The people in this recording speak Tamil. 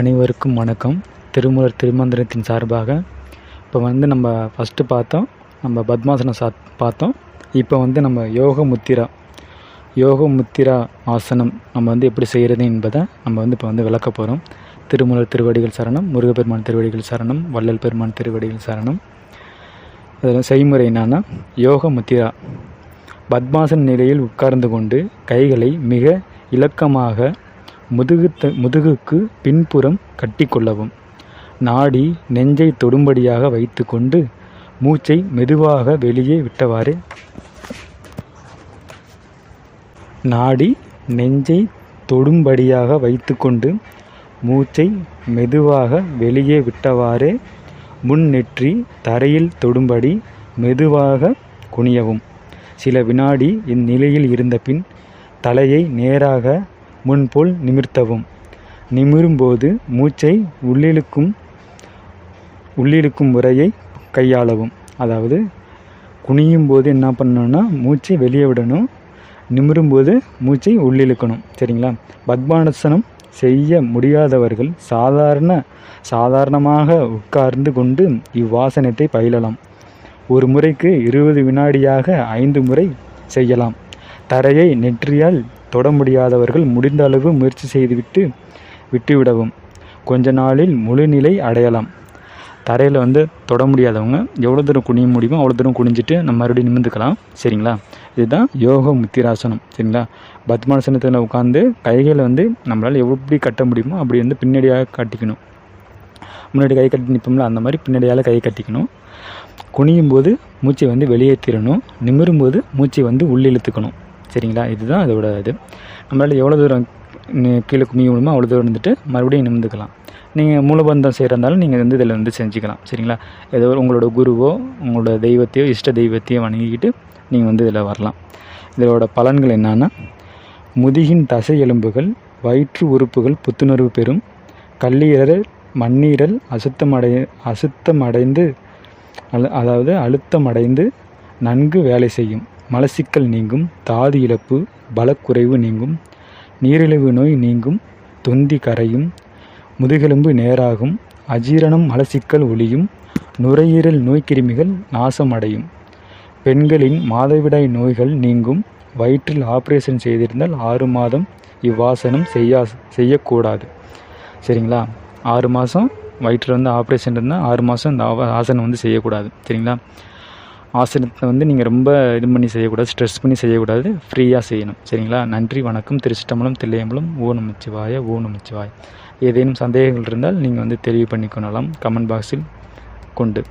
அனைவருக்கும் வணக்கம். திருமூலர் திருமந்திரத்தின் சார்பாக இப்போ நம்ம ஃபஸ்ட்டு பார்த்தோம், நம்ம பத்மாசனம் பார்த்தோம். இப்போ நம்ம யோக முத்திரா ஆசனம் நம்ம எப்படி செய்கிறது என்பதை நம்ம இப்போ விளக்க போகிறோம். திருமூலர் திருவடிகள் சரணம், முருகப்பெருமான் திருவடிகள் சரணம், வள்ளல் பெருமான் திருவடிகள் சரணம். அதில் செய்முறை என்னன்னா, யோக முத்திரா பத்மாசன நிலையில் உட்கார்ந்து கொண்டு கைகளை மிக இலக்கமாக முதுகுக்கு பின்புறம் கட்டி கொள்ளவும். நாடி நெஞ்சை தொடும்படியாக வைத்து கொண்டு மூச்சை மெதுவாக வெளியே விட்டவாறே நாடி நெஞ்சை தொடும்படியாக வைத்து கொண்டு மூச்சை மெதுவாக வெளியே விட்டவாறே முன்னெற்றி தரையில் தொடும்படி மெதுவாக குனியவும். சில வினாடி இந்நிலையில் இருந்த பின் தலையை நேராக முன்போல் நிமிர்த்தவும். நிமிரும்போது மூச்சை உள்ளிழுக்கும் முறையை கையாளவும். அதாவது குனியும் போது என்ன பண்ணணும்னா மூச்சை வெளியே விடணும், நிமிரும்போது மூச்சை உள்ளிழுக்கணும். சரிங்களா? பத்மாசனம் செய்ய முடியாதவர்கள் சாதாரணமாக உட்கார்ந்து கொண்டு இவ்வாசனத்தை பயிலலாம். ஒரு முறைக்கு 20 வினாடியாக 5 முறை செய்யலாம். தரையை நெற்றியால் தொட முடியாதவர்கள் முடிந்த அளவு முயற்சி செய்துவிட்டு விட்டுவிடவும். கொஞ்ச நாளில் முழு நிலை அடையலாம். தரையில் தொட முடியாதவங்க எவ்வளோ தூரம் குனிய முடியுமோ அவ்வளோ தூரம் குனிஞ்சிட்டு நம்ம மறுபடியும் நிமிர்ந்துக்கலாம். சரிங்களா? இதுதான் யோக முத்திராசனம். சரிங்களா? பத்மாசனத்தில் உட்காந்து கைகளை நம்மளால் எப்படி கட்ட முடியுமோ அப்படி பின்னாடியாக கட்டிக்கணும். முன்னாடி கை கட்டி நிற்போம்ல, அந்த மாதிரி பின்னாடியால் கை கட்டிக்கணும். குனியும் போது மூச்சை வெளியேற்றிடணும், நிமிரும்போது மூச்சை உள்ளிழுத்துக்கணும். சரிங்களா? இதுதான் அதோட இது. நம்மளால் எவ்வளோ தூரம் கீழே குனிய முடியுமோ அவ்வளோ தூரம் மறுபடியும் நிமிர்ந்துக்கலாம். நீங்கள் மூலபந்தம் செய்கிறதாலும் நீங்கள் இதில் செஞ்சுக்கலாம். சரிங்களா? ஏதோ உங்களோட குருவோ உங்களோட தெய்வத்தையோ இஷ்ட தெய்வத்தையோ வணங்கிக்கிட்டு நீங்கள் இதில் வரலாம். இதோட பலன்கள் என்னன்னா, முதுகின் தசை எலும்புகள் வயிற்று உறுப்புகள் புத்துணர்வு பெறும். கல்லீரல் மண்ணீரல் அழுத்தமடைந்து நன்கு வேலை செய்யும். மலச்சிக்கல் நீங்கும், தாது இழப்பு பலக்குறைவு நீங்கும், நீரிழிவு நோய் நீங்கும், தொந்தி கரையும், முதுகெலும்பு நேராகும், அஜீரணம் மலச்சிக்கல் ஒழியும், நுரையீரல் நோய்க்கிருமிகள் நாசமடையும். பெண்களின் மாதவிடாய் நோய்கள் நீங்கும். வயிற்றில் ஆப்ரேஷன் செய்திருந்தால் 6 மாதம் இவ்வாசனம் செய்யக்கூடாது. சரிங்களா? 6 மாதம் வயிற்றில் ஆப்ரேஷன் இருந்தால் 6 மாதம் இந்த ஆசனம் செய்யக்கூடாது. சரிங்களா? ஆசனத்தை நீங்கள் ரொம்ப இது பண்ணி செய்யக்கூடாது, ஸ்ட்ரெஸ் பண்ணி செய்யக்கூடாது, ஃப்ரீயாக செய்யணும். சரிங்களா? நன்றி, வணக்கம். திருச்சிற்றம்பலம், தில்லையம்பலம். ஓ நமச்சிவாய, ஓ நமச்சிவாய. ஏதேனும் சந்தேகங்கள் இருந்தால் நீங்கள் தெளிவு பண்ணிக்கொள்ளலாம் கமெண்ட் பாக்ஸில் கொண்டு.